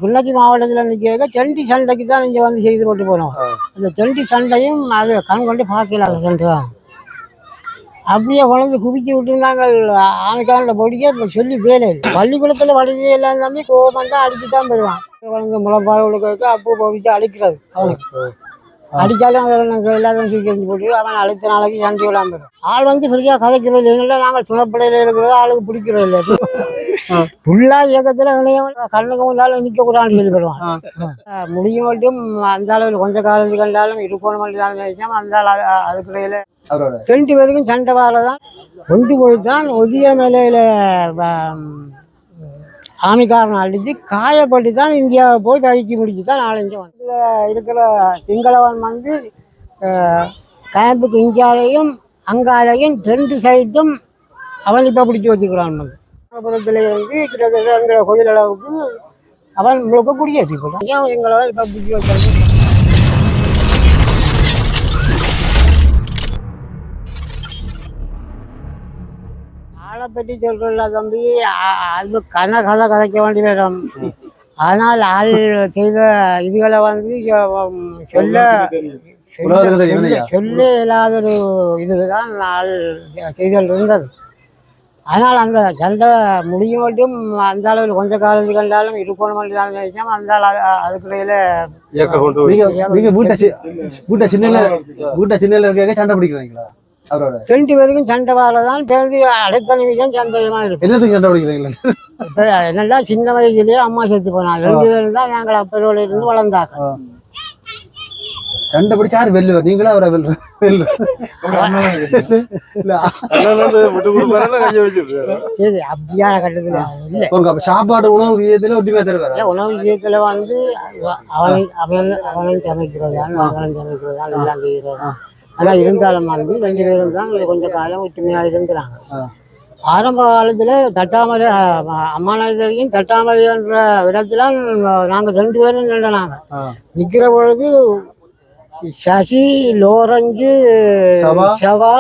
கிள்ளச்சி மாவட்டத்தில் நிற்க செண்டி சண்டைக்கு தான் இங்கே வந்து செய்து போட்டு போனோம். அந்த செண்டி சண்டையும் அது கண் கொண்டு பார்க்கல. அந்த சண்டை தான் அப்படியே குழந்தை குவிச்சு விட்டு நாங்கள் ஆமைக்கான பொடிக்க சொல்லி வேலை பள்ளிக்கூடத்தில் வடிவே எல்லாம் தம்பி கோபம் தான் அடிச்சு தான் போயிடுவான். குழந்தை முளைப்பாடு அப்போ போவிச்சு அடிக்கிறது. அவனுக்கு அடித்தாலும் நாங்கள் எல்லாரும் தூக்கி எறிஞ்சு போட்டு அவன் அழைத்த நாளைக்கு சண்டை விடாம போயிடும். ஆள் வந்து ஃப்ரீயாக கதைக்கிறது இல்லை. நாங்கள் சுனப்படையில் இருக்கிறது ஆளுக்கு பிடிக்கிறது இல்லை. ஃபுல்லாக இயக்கத்தில் கண்ணுக்கு முன்னாலும் நிற்கக்கூடாதுன்னு சொல்லிவிடுவான். முடியும் மட்டும் அந்த அளவில் கொஞ்சம் காலத்துக்கு கண்டாலும் இருக்கணும் மட்டும் நினைச்சோம். அந்த அதுக்குள்ள 2 பேருக்கும் சண்டை வாழ தான் கொண்டு போய்தான் ஒதிய மேலையில் ஆமிக்காரன் அடித்து காயப்பட்டு தான் இந்தியாவை போய் பயிற்சி முடிச்சு தான் 4-5 வந்து இதில் இருக்கிற சிங்களவன் வந்து கேம்புக்கு இந்தியாலையும் அங்காலையும் 2 சைட்டும் அவன் இப்போ பிடிச்சி வச்சுக்கிறான். புறத்தில் இருந்து கிட்டத்தட்ட எங்களை கோயில் அளவுக்கு அவன் முழுக்க குடியேற்றி போட்டான். எங்களை இப்போ பிடிச்சி வச்சாங்க. ஆளை பற்றி சொல்கிறல்ல தம்பி, அது கதை கதைக்க வேண்டிய வேணும். ஆனால் ஆள் செய்த இதுகளை வந்து சொல்ல இல்லாத ஒரு இதுதான் ஆள் செய்தல் இருந்தது. ஆனால் அந்த சண்டை முடியும் மட்டும் அந்த அளவில் கொஞ்சம் காலத்துக்கு கண்டாலும் இருக்கணும் மட்டும் நினைச்சோம். அந்த அதுக்குள்ள சண்டை பிடிக்கிறீங்களா? 2 பேருக்கும் சண்டை வாழதான் பேருந்து அடுத்த நிமிஷம் சந்தேகமா இருக்கு. சண்டை பிடிக்கிறீங்களா? என்னடா சின்ன வயசுலயே அம்மா செத்து போனாங்க. 2 பேரும் தான் நாங்கள் அப்பரோட இருந்து வளர்ந்தாங்க. சண்டை பிடிச்சா யாரு வெல்லுவார்? நீங்களா அவரை சரி, அப்படியான கட்டத்துல இல்ல. சாப்பாடு உணவு விஷயத்துல ஒற்றுமையா தருவாரு. உணவு விஷயத்துல வந்து அவனும் சமைக்கிறதா நாங்களும் சமைக்கிறதா எல்லாம் செய்கிறதா. ஆனா இருந்தாலும் வந்து 2 பேரும் தான் கொஞ்சம் காலம் ஒற்றுமையா இருக்கிறாங்க. ஆரம்ப காலத்துல தட்டாமலை அம்மாநாயகரையும் தட்டாமலை என்ற இடத்துல நாங்க 2 பேரும் நின்றாங்க. நிக்கிற பொழுது சசி லோரஞ்சு சவா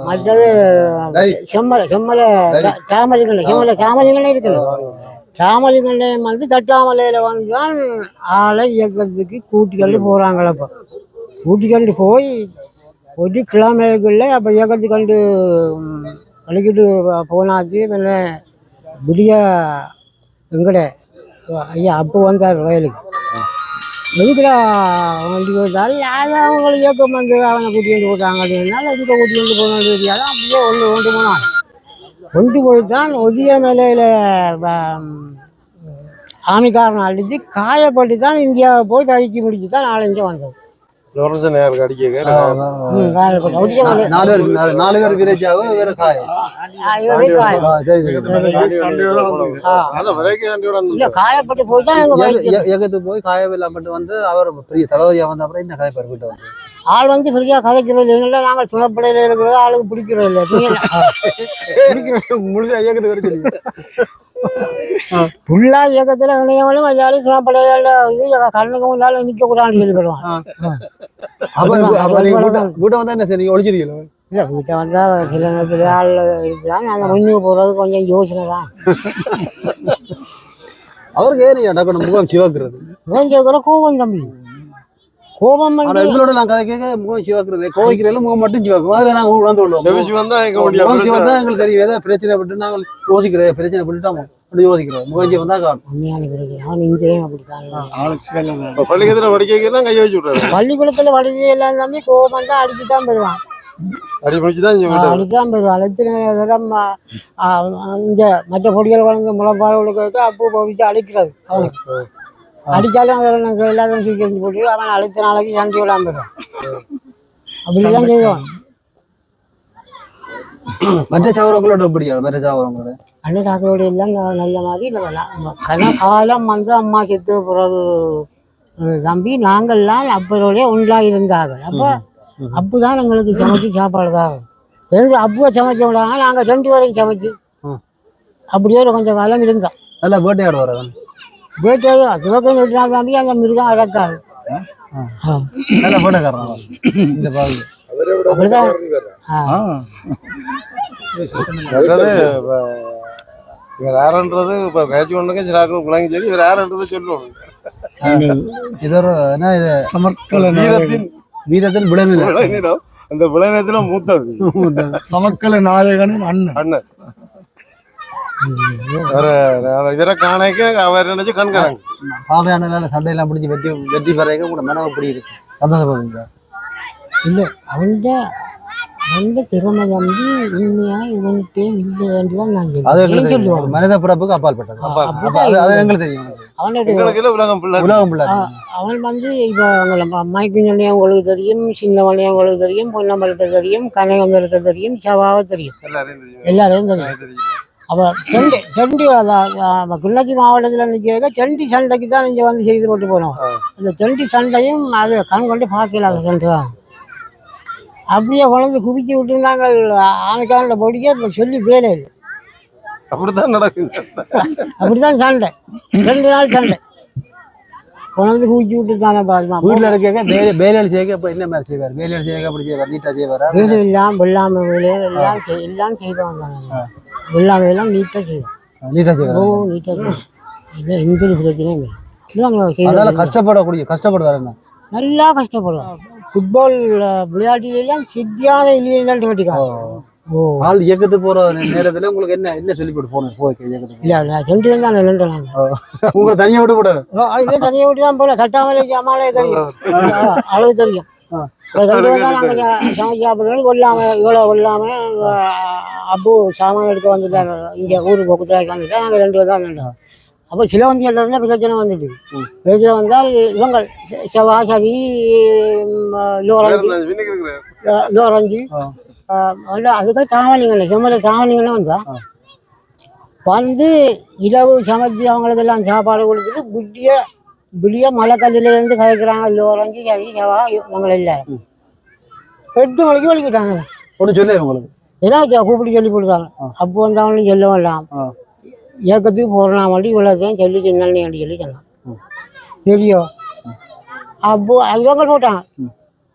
மற்றது செம்மலை தாமலிங்கண்ணே இருக்குது. தாமலிங்கண்டையும் வந்து தட்டாமலையில வந்து தான் ஆளை இயக்கத்துக்கு கூட்டிக்கொண்டு போறாங்களப்ப. கூட்டிக்கொண்டு போய் ஒரு கிலோமீட்டருக்குள்ள அப்போ இயக்கத்துக்கண்டு வலிக்கிட்டு போனாச்சு. பின்ன விடிய எங்கட ஐயா அப்போ வந்தார் வயலுக்கு. எதுக்குடா வண்டி போட்டால் அதை அவங்களை இயக்கம் வந்து அவனை கூட்டிகிட்டு போட்டாங்க. அப்படின்னால எதுக்கு கூட்டிகிட்டு போனது தெரியாது. அப்படியே கொண்டு போனான். கொண்டு போய்தான் ஒதிய மேலையில் ஆமிக்காரன் அடித்து காயப்பட்டு தான் இந்தியாவை போய் பயிற்சி முடிச்சு தான் 4-5 வந்தது. 4 பேர் விரைச்சாவும் வேற காயப்பட்டு போய் தான் எகத்து போய் காயவில்லாமட்டு வந்து அவர் பெரிய தளபதியா வந்த அப்புறம் என்ன காயப்பாரு போயிட்டு வந்து ஆள் வந்து ஃப்ரீயா கதைக்கிறது இல்லை. நாங்கள் சுனப்படையில இருக்கிறது ஆளுக்கு பிடிக்கிறது இல்லை. முழுசா இயக்கத்து வரைக்கும் ஃபுல்லா இயக்கத்துல இணையவளும் அதாலும் சுனப்படையில இது கண்ணுக்கு முன்னாலும் நிக்க கூடாதுன்னு சொல்லி போடுவான். வீட்டை வந்தா என்ன சரி நீங்க ஒழிச்சிருக்கீங்க? இல்லை, வீட்டை வந்தா சில நேரத்துல ஆள் இருக்கிறாங்க. நாங்கள் முன்னுக்கு போறது கொஞ்சம் யோசனை தான். அவருக்கு ஏன் முகம் சிவாக்குறது? கோபம் தம்பி, கோபம் நான் கதை கேட்க முகம் சிவாக்குறது. கோவிக்கிறதுல முகம் மட்டும் சிவாக்கும். அதில் நாங்கள் உணர்ந்து கொள்வோம். எங்களுக்கு தெரியும் ஏதாவது பிரச்சனை பட்டு நாங்கள் யோசிக்கிறேன். பிரச்சனை பண்ணிட்டாமோ அப்படி யோசிக்கிறோம். முகஞ்சி வந்தா பள்ளிக்கூடத்துல வடிவே எல்லாம் தம்பி கோபம் தான் அடிச்சுதான் போயிடுவான். அடிச்சுதான் போயிடுவான். இந்த மற்ற பொடிகள் வளர்ந்து முளைப்பாடு அப்போ போவிச்சு அடிக்கிறது. அவனுக்கு அடித்தாலும் நாங்கள் எல்லாரும் தூக்கி எறிஞ்சு போட்டு அவன் அழைத்த நாளைக்கு சண்டை விடாம போயிடுவான். அப்படிதான் செய்வான். மற்ற சவரங்களோட பிடிக்காது. மற்ற சவரங்களோட அண்ணாக்களோட எல்லாம் நல்ல மாதிரி காலம் வந்து அம்மா செத்து பிறகு தம்பி நாங்கள்லாம் அப்போடைய ஒன்றாக இருந்தாங்க. அப்போதான் எங்களுக்கு சமைச்சு சாப்பாடு தான். அப்போ சமைக்க விடாங்க. நாங்கள் 2 பேரையும் சமைச்சு அப்படியே கொஞ்சம் காலம் இருந்தோம். நல்லா வேட்டையாடு வரதான் வேட்டையாடு சிவக்கம் வெட்டினா தம்பி அந்த மிருகம் இறக்காது. இவர் யாருன்றது இப்போ பேச்சு கொண்டுங்க சிலாக்கள் பிள்ளைங்க சரி இவர் யாருன்றது சொல்லுவோம். இது ஒரு என்ன இது சமக்கல வீரத்தின் விளைநிலம். விளைநிலம் அந்த விளைநிலத்துல மூத்தது சமக்கல நாயகனின் அண்ணன் அண்ணன். இவரை காணைக்க அவர் நினைச்சு கண்காணாங்க. பாவையான சண்டையெல்லாம் பிடிச்சி வெற்றி பெறக்க கூட மனவை இப்படி இருக்கு சந்தோஷப்படுங்க. இல்லை அவன்ட திறமை வந்து உண்மையா இவன்கிட்ட இல்லைன்னுதான் நான் அது சொல்லுவேன். எங்களுக்கு மனித பிறப்புக்கு அப்பால் பட்டது. அது எங்களுக்கு தெரியும். அவனோட உலகம் பிள்ளை உலகம் பிள்ளை அவன் வந்து இப்போ மைக்கு சொன்னையும் உங்களுக்கு தெரியும், சின்னவனையும் உங்களுக்கு தெரியும், பொன்னம்பலத்தை தெரியும், கனகம்பலத்தை தெரியும், செவ்வாவை தெரியும், எல்லாரையும் தெரியும். அப்போ செண்டி கிள்ளச்சி மாவட்டத்தில் நிற்கிறத செண்டி சண்டைக்கு தான் இங்கே வந்து செய்து போட்டு போனோம். அந்த செண்டி சண்டையும் அது கண் கொண்டு பார்க்கல. அந்த சண்டை தான் அப்படியே குழந்தை குவிச்சு விட்டு நாங்கள் ஆமைக்கான பொடிக்க சொல்லி வேலை இல்லை. அப்படித்தான் நடக்குது. அப்படித்தான் சண்டை 2 நாள் சண்டை குழந்தை குவிச்சு விட்டு தானே பாருமா. வீட்டில் இருக்க வேலையில் செய்ய இப்போ என்ன மாதிரி செய்வார்? வேலையில் செய்ய அப்படி செய்வார், நீட்டாக செய்வார். வேலை இல்லாமல் வெள்ளாமை வேலையில் எல்லாம் செய்வாங்க. வெள்ளாமை எல்லாம் நீட்டாக செய்வோம். நீட்டாக செய்வார். நீட்டாக செய்வோம். இல்லை எந்த ஒரு பிரச்சனையும் இல்லை. அதனால கஷ்டப்படுவார். என்ன நல்லா கஷ்டப்படுவோம். ஃபுட்பால் விளையாட்டுலாம் சரியான இல்லைன்னு கட்டிக்காங்க. ஆள் இயக்கத்து போற நேரத்துல உங்களுக்கு என்ன சொல்லி போட்டு போகணும்? இல்லை சென்று தான் நின்றுனாங்க. உங்களை தனியாக விட்டு போடாது. இல்லை தனியாக விட்டு தான் போகல. கட்டாமலே அம்மாலே தெரியும், அளவு தெரியும். ரெண்டு தான் நாங்கள் சமைச்சாப்பிடுவோம். கொல்லாமல் இவ்வளோ கொல்லாமல் அப்போ சாமான் எடுக்க வந்துட்டாங்க. இங்கே ஊருக்கு பக்கத்தில் வந்துட்டா நாங்கள் 2 பேர் தான் நின்றோம். அப்போ சிலவந்தி எல்லாருமே பிரச்சனை வந்துட்டு. பிரச்சனை வந்தால் இவங்கள் செவ்வா சதி லோரஞ்சி அதுக்கு தாவலிங்கண்ணே செம்மலை தாவலிங்கண்ணே வந்தா வந்து இரவு சமைச்சு அவங்களுக்கெல்லாம் சாப்பாடு கொடுத்துட்டு புளிய மலைக்கல்லிலேருந்து கதைக்கிறாங்க. லோரஞ்சி சதி செவ்வா இவங்க எல்லாரும் 8 மணிக்கு வலிக்கிட்டாங்க. ஒன்று சொல்லு உங்களுக்கு ஏன்னா கூப்பிட்டு சொல்லி கொடுத்தாங்க. அப்போ வந்து அவங்களும் சொல்லவும் இல்லாம் இயக்கத்துக்கு போடலாம் வண்டி இவ்வளோதான் சொல்லி சின்னி சொல்லி சொன்னான். தெரியும். அப்போ இவங்க போட்டாங்க.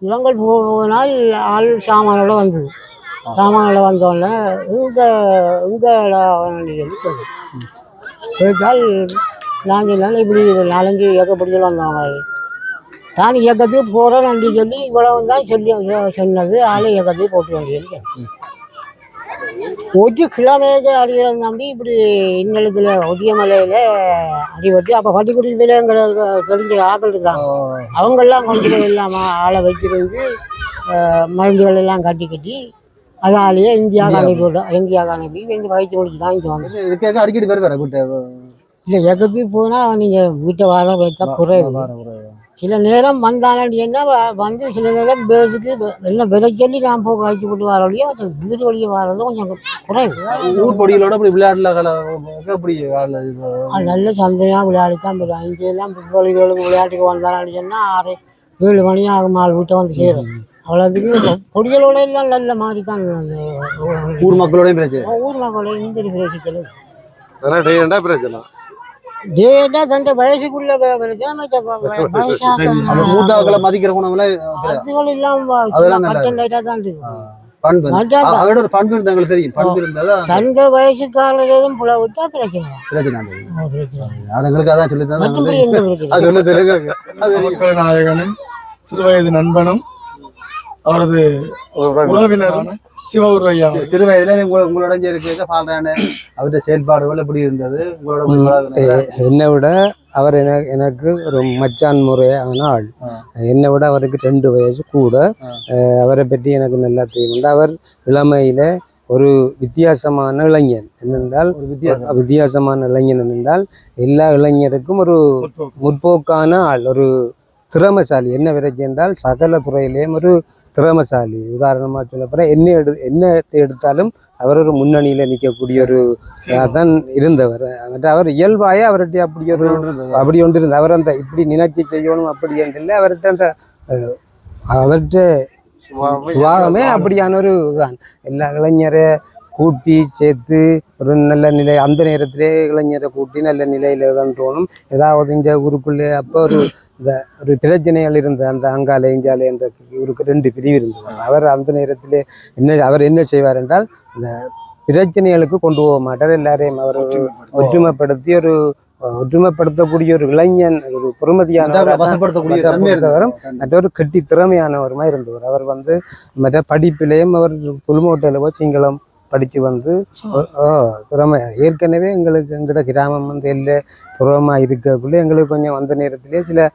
இவங்க போனால் ஆள் சாமானோட வந்தது. சாமானோட வந்தோடனே இங்கே சொல்லி கேட்டால் நான் சொன்னாலும் இப்படி 4-5 இயக்கப்படிகள் வந்தவங்க தான் இயக்கத்துக்கு போகிறேன் நன்றி சொல்லி இவ்வளவு தான் சொல்லி சொன்னது. ஆள் இயக்கத்துக்கு போட்டு வந்து சொல்லி ஒட்டி கிழமையாக அறிகிறத நம்பி இப்படி இன்னலத்தில் ஒட்டியமலையில் அறிவட்டி. அப்போ பட்டிக்குடி விலைங்கிற தெரிஞ்ச ஆக்கள் இருக்கிறாங்க. அவங்கெல்லாம் கொஞ்சம் இல்லாமல் ஆளை வைக்கிறது மருந்துகள் எல்லாம் கட்டி அதாலேயே இந்தியாவுக்கு அனுப்பி வந்து வயிற்று முடிச்சு தான் இங்கே வந்து இதுக்காக அடிக்கடி வருவார் கூட்ட. இல்லை இயக்கத்துக்கு போனால் நீங்கள் வீட்டை வர வைத்தா குறைவு. சில நேரம் வந்தானேன்னா வந்து சில நேரம் பேசிட்டு எல்லாம் விலை சொல்லி நான் போக வச்சு போட்டு வர வழியோ வீடு வழியை வர்றது கொஞ்சம் குறைவு. ஊர் பொடிகளோட அப்படி விளையாடல அப்படி நல்ல சந்தையாக விளையாடித்தான் போயிடும். இங்கெல்லாம் பிற்பொழிகளுக்கு விளையாட்டுக்கு வந்தானு சொன்னால் 6-7 மணி ஆகும் ஆள் வீட்டை வந்து சேரும். அவ்வளோதுக்கு பொடிகளோட எல்லாம் நல்ல மாதிரி தான் ஊர் மக்களோடையும் பிரச்சனை. ஊர் மக்களோட இந்த பிரச்சனை பிரச்சனை டேட்டா தந்த வயசுக்குள்ள மூத்தாக்களை மதிக்கிற குணம்லாம் அதுகள் இல்லாம தான் இருக்கு. அவரோட ஒரு பண்பு இருந்தா எங்களுக்கு தெரியும். பண்பு இருந்தா தந்த வயசுக்காரரும் புல விட்டா பிரச்சனை. எங்களுக்கு அதான் சொல்லி சமக்கல நாயகனும் சிறுவயது நண்பனும் அவரது உறவினரான சிவகுருவையா சிறு வயதுல உங்களோட இருக்க பாடுறானே அவருடைய செயல்பாடுகள் எப்படி இருந்தது? உங்களோட என்னை விட அவர் எனக்கு ஒரு மச்சான் முறையான ஆள். என்னை விட அவருக்கு 2 வயசு கூட. அவரை பற்றி எனக்கு நல்லா தெரியும். அவர் இளமையில ஒரு வித்தியாசமான இளைஞன். என்னென்றால் வித்தியாசமான இளைஞன் என்னென்றால் எல்லா இளைஞருக்கும் ஒரு முற்போக்கான ஆள், ஒரு திறமசாலி. என்ன விரைச்சி என்றால் சகல துறையிலேயும் ஒரு திறமசாலி. உதாரணமாக சொல்லப்போற என்ன எடுத்தாலும் அவர் ஒரு முன்னணியில் நிற்கக்கூடிய ஒரு தான் இருந்தவர். அவர் இயல்பாய அவர்கிட்ட அப்படி ஒன்று இருந்தது. அவர் அந்த இப்படி நினைச்சி செய்யணும் அப்படி என்று இல்லை. அவர்கிட்ட சுபாவமே அப்படியான ஒரு தான். எல்லா இளைஞரை கூட்டி சேர்த்து ஒரு நல்ல நிலை, அந்த நேரத்திலே இளைஞரை கூட்டி நல்ல நிலையில் தான் தோணும். ஏதாவது இந்த ஊருக்குள்ளே அப்போ ஒரு பிரச்சனைகள் இருந்தது. அந்த அங்காலை இஞ்சாலை என்ற ஊருக்கு 2 பிரிவு இருந்தது. அவர் அந்த நேரத்திலே அவர் என்ன செய்வார் என்றால் இந்த பிரச்சனைகளுக்கு கொண்டு போக மாட்டார். எல்லாரையும் அவர் ஒற்றுமைப்படுத்தி ஒரு ஒற்றுமைப்படுத்தக்கூடிய ஒரு இளைஞன், ஒரு பொறுமதியானவரும் மற்றொரு கெட்டி திறமையானவருமா இருந்தவர். அவர் வந்து மற்ற படிப்பிலேயும் அவர் புல்மோட்டையில போய் சிங்களம் படித்து வந்து திறமை. ஏற்கனவே எங்களோட கிராமம் வந்து எல்லை புறமாக இருக்கக்குள்ளே எங்களுக்கு கொஞ்சம் அந்த நேரத்திலே சில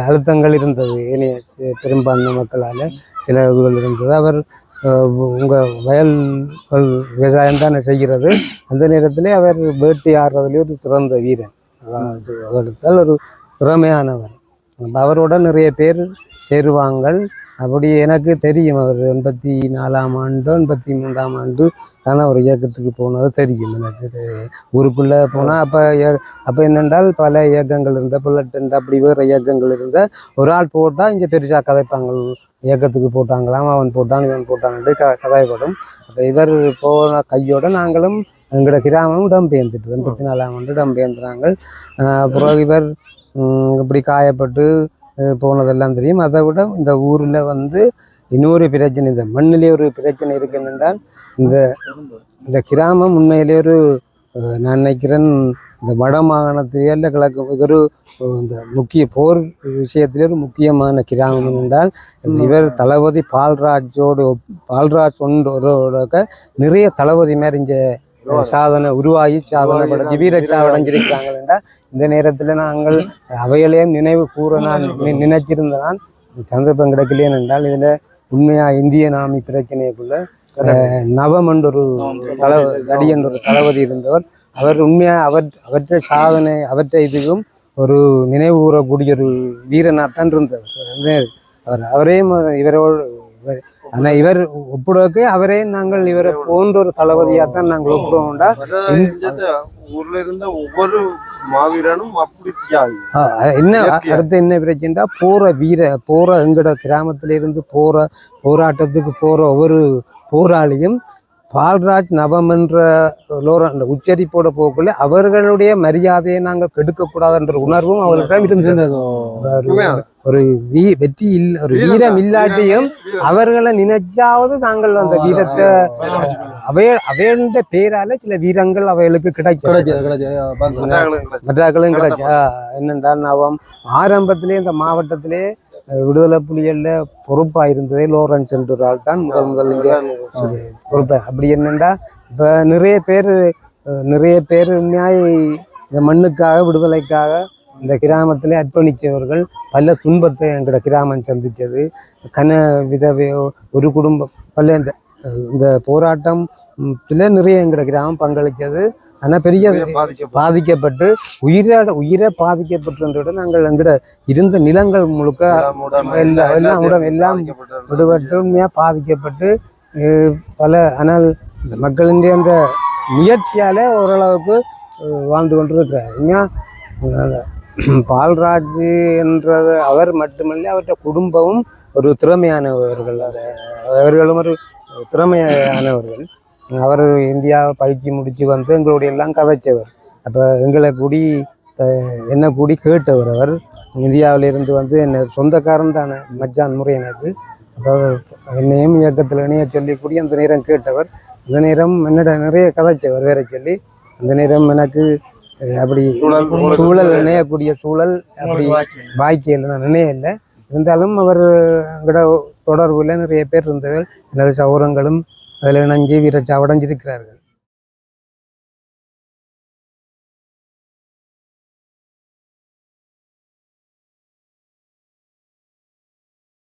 அழுத்தங்கள் இருந்தது. ஏனைய பெரும்பான்மை மக்களால் சில இதுகள் இருந்தது. அவர் உங்கள் வயல்கள் விவசாயம் தான் செய்கிறது. அந்த நேரத்திலே அவர் வேட்டையாடுறதுலேயே ஒரு சிறந்த வீரன், அதற்கால் ஒரு திறமையானவர். அவரோட நிறைய பேர் சேருவாங்கள். அப்படி எனக்கு தெரியும். அவர் 84ஆம் ஆண்டு 83ஆம் ஆண்டு தானே ஒரு இயக்கத்துக்கு போனது தெரியும் எனக்கு. ஊருக்குள்ளே போனால் அப்போ என்னென்றால் பல இயக்கங்கள் இருந்த புல்லட் அப்படி வேறு இயக்கங்கள் இருந்த ஒரு ஆள் போட்டால் இங்கே பெருசாக கதைப்பாங்க. இயக்கத்துக்கு போட்டாங்களாம், அவன் போட்டான் இவன் போட்டான்ட்டு கதைப்படும். அப்போ இவர் போன கையோட நாங்களும் எங்களோட கிராமம் இடம்பெயர்ந்துட்டு 84ஆம் ஆண்டு இடம்பெயர்ந்துறாங்க. அப்புறம் இவர் இப்படி காயப்பட்டு போனதெல்லாம் தெரியும். அதை விட இந்த ஊரில் வந்து இன்னொரு பிரச்சனை, இந்த மண்ணிலே ஒரு பிரச்சனை இருக்குன்னால் இந்த கிராமம் உண்மையிலே ஒரு நான் நினைக்கிறேன் இந்த வட மாகாணத்திலே இல்லை கிழக்கு ஒரு இந்த முக்கிய போர் விஷயத்திலே ஒரு முக்கியமான கிராமம் என்றால் இவர் தளபதி பால்ராஜ் ஒன்றோட நிறைய தளபதி மாதிரி இங்கே சாதனை உருவாகி சாதனை படைச்சு வீர சாவடைஞ்சிருக்கிறாங்க என்றால் இந்த நேரத்தில் நாங்கள் அவைகளையும் நினைவு கூற நான் நினைச்சிருந்தேன். சந்தர்ப்பம் கிடைக்கலையேன் என்றால் இதில் உண்மையாக இந்தியன் ஆர்மி பிரச்சனைக்குள்ள நவம் என்ற ஒரு தடி என்ற ஒரு தளபதி இருந்தவர். அவர் உண்மையாக அவற்றை சாதனை அவற்றை இதுக்கும் ஒரு நினைவு கூறக்கூடிய ஒரு வீரனாகத்தான் இருந்தவர். அவரே இவரோடு ஆனால் இவர் ஒப்பிடுவதற்கு அவரே நாங்கள் இவரை போன்ற ஒரு தளபதியாகத்தான் நாங்கள் ஒப்பிடுவோம்டா. ஊர்ல இருந்த ஒவ்வொரு மாவீரனும் அப்படி என்ன அடுத்து என்ன பிரச்சனைடா போற எங்கட கிராமத்திலிருந்து போராட்டத்துக்கு போற ஒவ்வொரு போராளியும் பால்ராஜ் நவம் என்ற அந்த உச்சரிப்போட போக்குள்ள அவர்களுடைய மரியாதையை நாங்கள் கெடுக்கக்கூடாதுன்ற உணர்வும் அவர்களிடம் இருந்தது. ஒரு வெற்றி ஒரு வீரம் இல்லாட்டியும் அவர்களை நினைச்சாவது நாங்கள் அந்த வீரத்தை அவையோட பேரால சில வீரங்கள் அவைகளுக்கு கிடைக்கும் கிடைச்சா. என்னென்றால் நவம் ஆரம்பத்திலே இந்த மாவட்டத்திலே விடுதலை புலிகள்ல பொறுப்பாக இருந்ததே லோரன்ஸ் என்ற ஒரு ஆள் தான் முதல் இங்கே பொறுப்பா. அப்படி என்னென்னா இப்போ நிறைய பேர் உண்மையாய் இந்த மண்ணுக்காக விடுதலைக்காக இந்த கிராமத்திலே அர்ப்பணித்தவர்கள். பல துன்பத்தை எங்களோட கிராமம் சந்தித்தது. விதவையோ ஒரு குடும்பம் பல இந்த போராட்டத்தில் நிறைய எங்களோட கிராமம் பங்களித்தது. ஆனால் பெரிய பாதிக்கப்பட்டு உயிரை பாதிக்கப்பட்டு நாங்கள் எங்கட இருந்த நிலங்கள் முழுக்க எல்லாம் விடுபட்டு உண்மையாக பாதிக்கப்பட்டு பல. ஆனால் இந்த மக்களின் அந்த முயற்சியால் ஓரளவுக்கு வாழ்ந்து கொண்டு இருக்கிறார். உண்மையாக பால்ராஜ் என்றது அவர் மட்டுமல்ல, அவற்றை குடும்பமும் ஒரு திறமையானவர்கள். அவர்களும் ஒரு திறமையானவர்கள். அவர் இந்தியாவை பயிற்சி முடித்து வந்து எங்களுடைய எல்லாம் கதைச்சவர். அப்போ எங்களை என்ன கூடி கேட்டவர். அவர் இந்தியாவிலிருந்து வந்து என்னை சொந்தக்காரன் தானே மச்சான் முறை எனக்கு. அப்போ என்னையும் இயக்கத்தில் இணைய சொல்லி கூடி அந்த நேரம் கேட்டவர். அந்த நேரம் என்னோட நிறைய கதைச்சவர் வேற சொல்லி. அந்த நேரம் எனக்கு அப்படி சூழல் இணையக்கூடிய சூழல் அப்படி வாய்க்கையில் நான் நினைய இல்லை. இருந்தாலும் அவர் எங்களோட தொடர்பில் நிறைய பேர் இருந்தவர். எனது சௌரங்களும் அதில் இணைஞ்சு வீரச்சாவடைஞ்சிருக்கிறார்கள்.